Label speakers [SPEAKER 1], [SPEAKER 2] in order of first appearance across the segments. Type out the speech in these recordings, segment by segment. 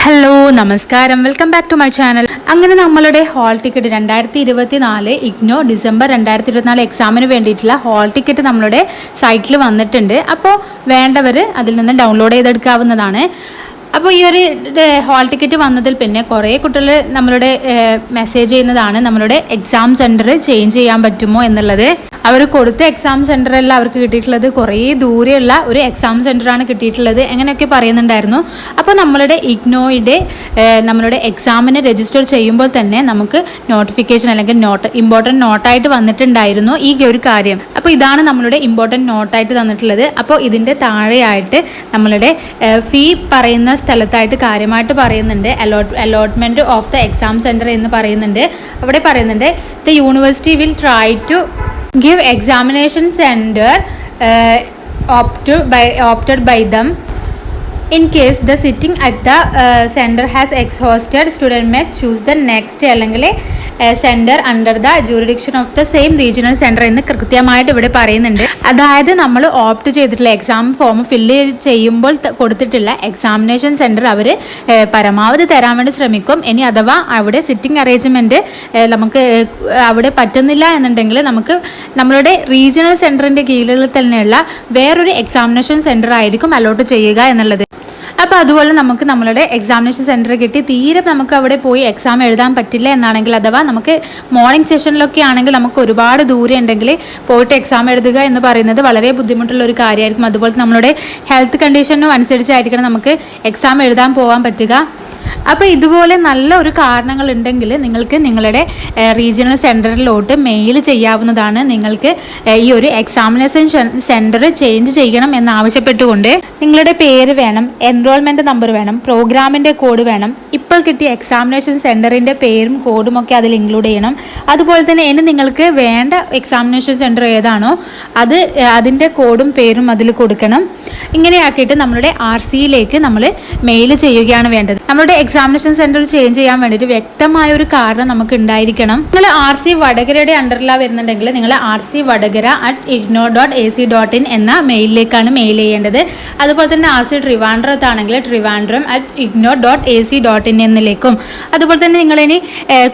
[SPEAKER 1] Hello നമസ്കാരം, welcome back to my channel. അങ്ങനെ നമ്മളുടെ ഹോൾ ടിക്കറ്റ് 2024 ഇഗ്നോ ഡിസംബർ 2024 എക്സാമിന് വേണ്ടിയിട്ടുള്ള ഹോൾ ടിക്കറ്റ് നമ്മളുടെ സൈറ്റിൽ വന്നിട്ടുണ്ട്. അപ്പോൾ വേണ്ടവർ അതിൽ നിന്ന് ഡൗൺലോഡ് ചെയ്തെടുക്കാവുന്നതാണ്. അപ്പോൾ ഈ ഒരു ഹോൾ ടിക്കറ്റ് വന്നതിൽ പിന്നെ കുറേ കുട്ടികൾ നമ്മളുടെ മെസ്സേജ് ചെയ്യുന്നതാണ്, നമ്മളുടെ എക്സാം സെൻറ്റർ ചേഞ്ച് ചെയ്യാൻ പറ്റുമോ എന്നുള്ളത്. അവർ കൊടുത്ത എക്സാം സെൻറ്ററല്ല അവർക്ക് കിട്ടിയിട്ടുള്ളത്, കുറേ ദൂരെയുള്ള ഒരു എക്സാം സെൻറ്ററാണ് കിട്ടിയിട്ടുള്ളത്, അങ്ങനെയൊക്കെ പറയുന്നുണ്ടായിരുന്നു. അപ്പോൾ നമ്മളുടെ ഇഗ്നോയുടെ നമ്മളുടെ എക്സാമിന് രജിസ്റ്റർ ചെയ്യുമ്പോൾ തന്നെ നമുക്ക് നോട്ടിഫിക്കേഷൻ അല്ലെങ്കിൽ ഇമ്പോർട്ടൻറ്റ് നോട്ടായിട്ട് വന്നിട്ടുണ്ടായിരുന്നു ഈ ഒരു കാര്യം. അപ്പോൾ ഇതാണ് നമ്മളുടെ ഇമ്പോർട്ടൻറ്റ് നോട്ടായിട്ട് തന്നിട്ടുള്ളത്. അപ്പോൾ ഇതിൻ്റെ താഴെയായിട്ട് നമ്മളുടെ ഫീ പറയുന്ന സ്ഥലത്തായിട്ട് കാര്യമായിട്ട് പറയുന്നുണ്ട്, allotment of the exam centre എന്ന് പറയുന്നുണ്ട്. അവിടെ പറയുന്നുണ്ട് the university will try to give examination center opted by them. In case the sitting at the center has exhausted, student may choose the next അല്ലെങ്കിൽ centre under the jurisdiction of the same regional centre എന്ന് കൃത്യമായിട്ട് ഇവിടെ പറയുന്നുണ്ട്. അതായത് നമ്മൾ opt ചെയ്തിട്ടുള്ള exam form fill ചെയ്യുമ്പോൾ കൊടുത്തിട്ടുള്ള എക്സാമിനേഷൻ സെൻറ്റർ അവർ പരമാവധി തരാൻ വേണ്ടി ശ്രമിക്കും. ഇനി അഥവാ അവിടെ സിറ്റിംഗ് അറേഞ്ച്മെൻറ്റ് നമുക്ക് അവിടെ പറ്റുന്നില്ല എന്നുണ്ടെങ്കിൽ നമുക്ക് നമ്മളുടെ റീജിയണൽ സെൻറ്ററിൻ്റെ കീഴിൽ തന്നെയുള്ള വേറൊരു എക്സാമിനേഷൻ സെൻറ്റർ ആയിരിക്കും അലോട്ട് ചെയ്യുക എന്നുള്ളത്. അപ്പോൾ അതുപോലെ നമുക്ക് നമ്മളുടെ എക്സാമിനേഷൻ സെൻറ്റർ കിട്ടി തീരെ നമുക്ക് അവിടെ പോയി എക്സാം എഴുതാൻ പറ്റില്ല എന്നാണെങ്കിൽ, അഥവാ നമുക്ക് മോർണിംഗ് സെഷനിലൊക്കെ ആണെങ്കിൽ നമുക്ക് ഒരുപാട് ദൂരം ഉണ്ടെങ്കിൽ പോയിട്ട് എക്സാം എഴുതുക എന്ന് പറയുന്നത് വളരെ ബുദ്ധിമുട്ടുള്ള ഒരു കാര്യമായിരിക്കും. അതുപോലെ നമ്മളുടെ ഹെൽത്ത് കണ്ടീഷനും അനുസരിച്ചായിരിക്കണം നമുക്ക് എക്സാം എഴുതാൻ പോകാൻ പറ്റുക. അപ്പോൾ ഇതുപോലെ നല്ല ഒരു കാരണങ്ങൾ ഉണ്ടെങ്കിൽ നിങ്ങൾക്ക് നിങ്ങളുടെ റീജിയണൽ സെൻറ്ററിലോട്ട് മെയിൽ ചെയ്യാവുന്നതാണ്. നിങ്ങൾക്ക് ഈ ഒരു എക്സാമിനേഷൻ സെൻറ്റർ ചേഞ്ച് ചെയ്യണം എന്നാവശ്യപ്പെട്ടുകൊണ്ട് നിങ്ങളുടെ പേര് വേണം, എൻറോൾമെൻറ്റ് നമ്പർ വേണം, പ്രോഗ്രാമിൻ്റെ കോഡ് വേണം, ഇപ്പോൾ കിട്ടിയ എക്സാമിനേഷൻ സെൻറ്ററിൻ്റെ പേരും കോഡും ഒക്കെ അതിൽ ഇൻക്ലൂഡ് ചെയ്യണം. അതുപോലെ തന്നെ ഇനി നിങ്ങൾക്ക് വേണ്ട എക്സാമിനേഷൻ സെൻറ്റർ ഏതാണോ അതിൻ്റെ കോഡും പേരും അതിൽ കൊടുക്കണം. ഇങ്ങനെയാക്കിയിട്ട് നമ്മളുടെ RCയിലേക്ക് നമ്മൾ മെയിൽ ചെയ്യുകയാണ് വേണ്ടത്. നമ്മളുടെ എക്സാമിനേഷൻ സെൻറ്റർ ചേഞ്ച് ചെയ്യാൻ വേണ്ടിയിട്ട് വ്യക്തമായ ഒരു കാരണം നമുക്ക് ഉണ്ടായിരിക്കണം. നിങ്ങൾ RC വടകരയുടെ അണ്ടറിലാണ് വരുന്നുണ്ടെങ്കിൽ നിങ്ങൾ rcvadagara@igno.ac.in എന്ന മെയിലിലേക്കാണ് മെയിൽ ചെയ്യേണ്ടത്. അതുപോലെ തന്നെ RC ട്രിവാൻഡ്രത്താണെങ്കിൽ trivandrum@igno.ac.in എന്നിലേക്കും. അതുപോലെ തന്നെ നിങ്ങളിനി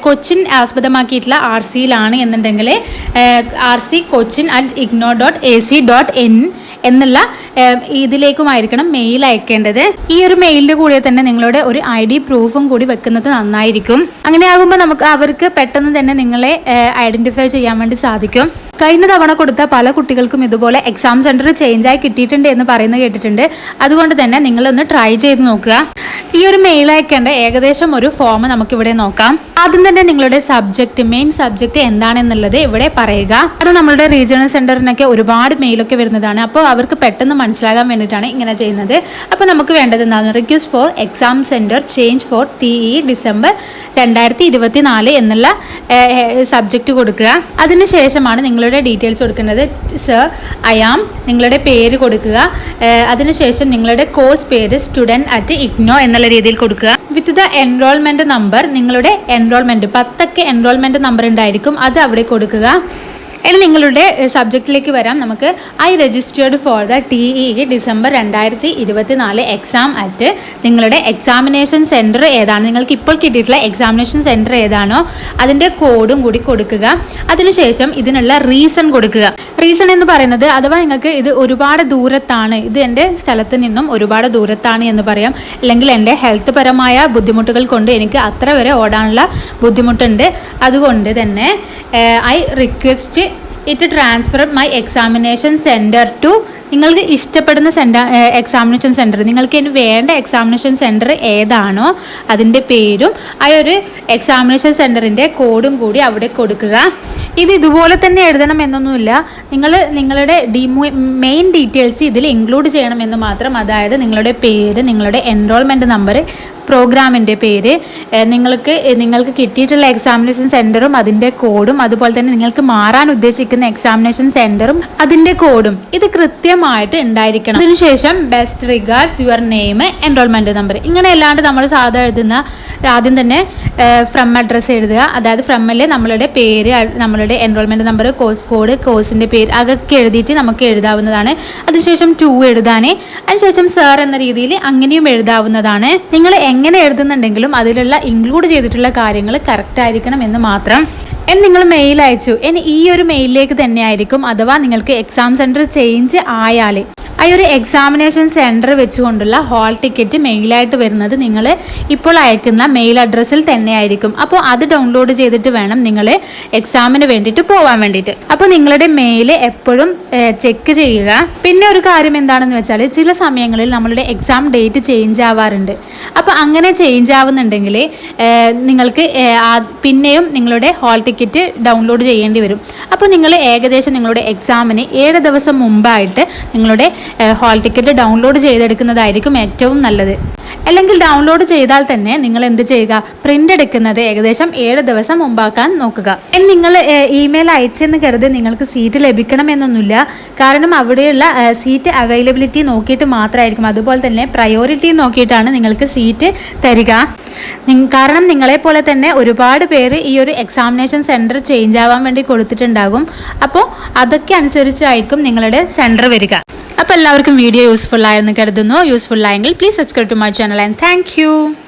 [SPEAKER 1] കൊച്ചിൻ ആസ്പദമാക്കിയിട്ടുള്ള RCയിലാണ് എന്നുണ്ടെങ്കിൽ rccochin@igno.ac.in എന്നുള്ള ഇതിലേക്കുമായിരിക്കണം മെയിൽ അയക്കേണ്ടത്. ഈ ഒരു മെയിലിൻ്റെ കൂടെ തന്നെ നിങ്ങളുടെ ഒരു ID പ്രൂഫും കൂടി വെക്കുന്നത് നന്നായിരിക്കും. അങ്ങനെയാകുമ്പോൾ നമുക്ക് അവർക്ക് പെട്ടെന്ന് തന്നെ നിങ്ങളെ ഐഡൻറ്റിഫൈ ചെയ്യാൻ വേണ്ടി സാധിക്കും. കഴിഞ്ഞ തവണ കൊടുത്ത പല കുട്ടികൾക്കും ഇതുപോലെ എക്സാം സെൻറ്റർ ചേഞ്ചായി കിട്ടിയിട്ടുണ്ട് എന്ന് പറയുന്നത് കേട്ടിട്ടുണ്ട്. അതുകൊണ്ട് തന്നെ നിങ്ങളൊന്ന് ട്രൈ ചെയ്ത് നോക്കുക. ഈ ഒരു മെയിൽ അയക്കേണ്ട ഏകദേശം ഒരു ഫോം നമുക്കിവിടെ നോക്കാം. ആദ്യം തന്നെ നിങ്ങളുടെ മെയിൻ സബ്ജക്റ്റ് എന്താണെന്നുള്ളത് ഇവിടെ പറയുക. അത് നമ്മളുടെ റീജിയണൽ സെൻറ്ററിനൊക്കെ ഒരുപാട് മെയിലൊക്കെ വരുന്നതാണ്. അപ്പോൾ അവർക്ക് പെട്ടെന്ന് മനസ്സിലാകാൻ വേണ്ടിയിട്ടാണ് ഇങ്ങനെ ചെയ്യുന്നത്. അപ്പോൾ നമുക്ക് വേണ്ടത് എന്താണ്? Request for exam centre change for TE December 2024 എന്നുള്ള സബ്ജക്റ്റ് കൊടുക്കുക. അതിനുശേഷമാണ് നിങ്ങളുടെ ഡീറ്റെയിൽസ് കൊടുക്കുന്നത്. സർ ഐ ആം, നിങ്ങളുടെ പേര് കൊടുക്കുക. അതിനുശേഷം നിങ്ങളുടെ കോഴ്സ് പേര് student@igno എന്നുള്ള രീതിയിൽ കൊടുക്കുക. വിത്ത് ദ എൻറോൾമെൻറ്റ് നമ്പർ, നിങ്ങളുടെ എൻറോൾമെൻറ്റ് 10 എൻറോൾമെൻറ്റ് നമ്പർ ഉണ്ടായിരിക്കും, അത് അവിടെ കൊടുക്കുക. ഇനി നിങ്ങളുടെ സബ്ജക്റ്റിലേക്ക് വരാം. നമുക്ക് I registered for the TE December 2024 exam at നിങ്ങളുടെ എക്സാമിനേഷൻ സെൻറ്റർ ഏതാണ്, നിങ്ങൾക്ക് ഇപ്പോൾ കിട്ടിയിട്ടുള്ള എക്സാമിനേഷൻ സെൻറ്റർ ഏതാണോ അതിൻ്റെ കോഡും കൂടി കൊടുക്കുക. അതിനുശേഷം ഇതിനുള്ള റീസൺ കൊടുക്കുക. റീസൺ എന്ന് പറയുന്നത് അഥവാ നിങ്ങൾക്ക് ഇത് ഒരുപാട് ദൂരത്താണ്, ഇത് എൻ്റെ സ്ഥലത്ത് നിന്നും ഒരുപാട് ദൂരത്താണ് എന്ന് പറയാം. അല്ലെങ്കിൽ എൻ്റെ ഹെൽത്ത് പരമായ ബുദ്ധിമുട്ടുകൾ കൊണ്ട് എനിക്ക് അത്ര വരെ ഓടാനുള്ള ബുദ്ധിമുട്ടുണ്ട്, അതുകൊണ്ട് തന്നെ I request it transfer my examination centre to, നിങ്ങൾക്ക് ഇഷ്ടപ്പെടുന്ന എക്സാമിനേഷൻ സെൻറ്റർ, നിങ്ങൾക്ക് ഇനി വേണ്ട എക്സാമിനേഷൻ സെൻറ്റർ ഏതാണോ അതിൻ്റെ പേരും ആ ഒരു എക്സാമിനേഷൻ സെൻറ്ററിൻ്റെ കോഡും കൂടി അവിടെ കൊടുക്കുക. ഇത് ഇതുപോലെ തന്നെ എഴുതണം എന്നൊന്നുമില്ല, നിങ്ങളുടെ മെയിൻ ഡീറ്റെയിൽസ് ഇതിൽ ഇൻക്ലൂഡ് ചെയ്യണമെന്ന് മാത്രം. അതായത് നിങ്ങളുടെ പേര്, നിങ്ങളുടെ എൻറോൾമെൻറ്റ് നമ്പർ, പ്രോഗ്രാമിൻ്റെ പേര്, നിങ്ങൾക്ക് കിട്ടിയിട്ടുള്ള എക്സാമിനേഷൻ സെൻറ്ററും അതിൻ്റെ കോഡും, അതുപോലെ തന്നെ നിങ്ങൾക്ക് മാറാൻ ഉദ്ദേശിക്കുന്ന എക്സാമിനേഷൻ സെൻറ്ററും അതിൻ്റെ കോഡും ഇത് കൃത്യമായിട്ട് ഉണ്ടായിരിക്കണം. അതിനുശേഷം best regards, your name, enrolment number. ഇങ്ങനെ അല്ലാണ്ട് നമ്മൾ സാധാരണ എഴുതുന്ന ആദ്യം തന്നെ ഫ്രം അഡ്രസ്സ് എഴുതുക. അതായത് ഫ്രമ്മിൽ നമ്മളുടെ പേര്, നമ്മളുടെ എൻറോൾമെൻറ്റ് നമ്പർ, കോഴ്സ് കോഡ്, കോഴ്സിൻ്റെ പേര് അതൊക്കെ എഴുതിയിട്ട് നമുക്ക് എഴുതാവുന്നതാണ്. അതിനുശേഷം 2 എഴുതാൻ, അതിനുശേഷം സർ എന്ന രീതിയിൽ അങ്ങനെയും എഴുതാവുന്നതാണ്. നിങ്ങൾ എങ്ങനെ എഴുതുന്നുണ്ടെങ്കിലും അതിലുള്ള ഇൻക്ലൂഡ് ചെയ്തിട്ടുള്ള കാര്യങ്ങൾ കറക്റ്റ് ആയിരിക്കണം എന്ന് മാത്രം. നിങ്ങൾ മെയിൽ അയച്ചു, ഇനി ഈ ഒരു മെയിലിലേക്ക് തന്നെ ആയിരിക്കും അഥവാ നിങ്ങൾക്ക് എക്സാം സെൻറ്റർ ചേഞ്ച് ആയാൽ ആ ഒരു എക്സാമിനേഷൻ സെൻറ്റർ വെച്ചുകൊണ്ടുള്ള ഹാൾ ടിക്കറ്റ് മെയിലായിട്ട് വരുന്നത് നിങ്ങൾ ഇപ്പോൾ അയക്കുന്ന മെയിൽ അഡ്രസ്സിൽ തന്നെ ആയിരിക്കും. അപ്പോൾ അത് ഡൗൺലോഡ് ചെയ്തിട്ട് വേണം നിങ്ങൾ എക്സാമിന് വേണ്ടിയിട്ട് പോകാൻ വേണ്ടിയിട്ട്. അപ്പോൾ നിങ്ങളുടെ മെയിൽ എപ്പോഴും ചെക്ക് ചെയ്യുക. പിന്നെ ഒരു കാര്യം എന്താണെന്ന് വെച്ചാൽ ചില സമയങ്ങളിൽ നമ്മളുടെ എക്സാം ഡേറ്റ് ചേഞ്ച് ആവാറുണ്ട്. അപ്പോൾ അങ്ങനെ ചേഞ്ച് ആവുന്നുണ്ടെങ്കിൽ നിങ്ങൾക്ക് പിന്നെയും നിങ്ങളുടെ ഹാൾ ടിക്കറ്റ് ഡൗൺലോഡ് ചെയ്യേണ്ടി വരും. അപ്പോൾ നിങ്ങൾ ഏകദേശം നിങ്ങളുടെ എക്സാമിന് 7 ദിവസം മുമ്പായിട്ട് നിങ്ങളുടെ ഹാൾ ടിക്കറ്റ് ഡൗൺലോഡ് ചെയ്തെടുക്കുന്നതായിരിക്കും ഏറ്റവും നല്ലത്. അല്ലെങ്കിൽ ഡൗൺലോഡ് ചെയ്താൽ തന്നെ നിങ്ങൾ എന്ത് ചെയ്യുക, പ്രിന്റ് എടുക്കുന്നത് ഏകദേശം 7 ദിവസം മുമ്പാക്കാൻ നോക്കുക. നിങ്ങൾ ഇമെയിൽ അയച്ചെന്ന് കരുതി നിങ്ങൾക്ക് സീറ്റ് ലഭിക്കണമെന്നൊന്നുമില്ല. കാരണം അവിടെയുള്ള സീറ്റ് അവൈലബിലിറ്റി നോക്കിയിട്ട് മാത്രമായിരിക്കും, അതുപോലെ തന്നെ പ്രയോറിറ്റി നോക്കിയിട്ടാണ് നിങ്ങൾക്ക് സീറ്റ് തരിക. കാരണം നിങ്ങളെപ്പോലെ തന്നെ ഒരുപാട് പേര് ഈ ഒരു എക്സാമിനേഷൻ സെൻറ്റർ ചേഞ്ച് ആവാൻ വേണ്ടി കൊടുത്തിട്ടുണ്ടാകും. അപ്പോൾ അതൊക്കെ അനുസരിച്ചായിരിക്കും നിങ്ങളുടെ സെൻറ്റർ വരിക. അപ്പോൾ എല്ലാവർക്കും വീഡിയോ യൂസ്ഫുൾ ആയെന്ന് കരുതുന്നു. യൂസ്ഫുൾ ആയെങ്കിൽ please subscribe to my channel and thank U.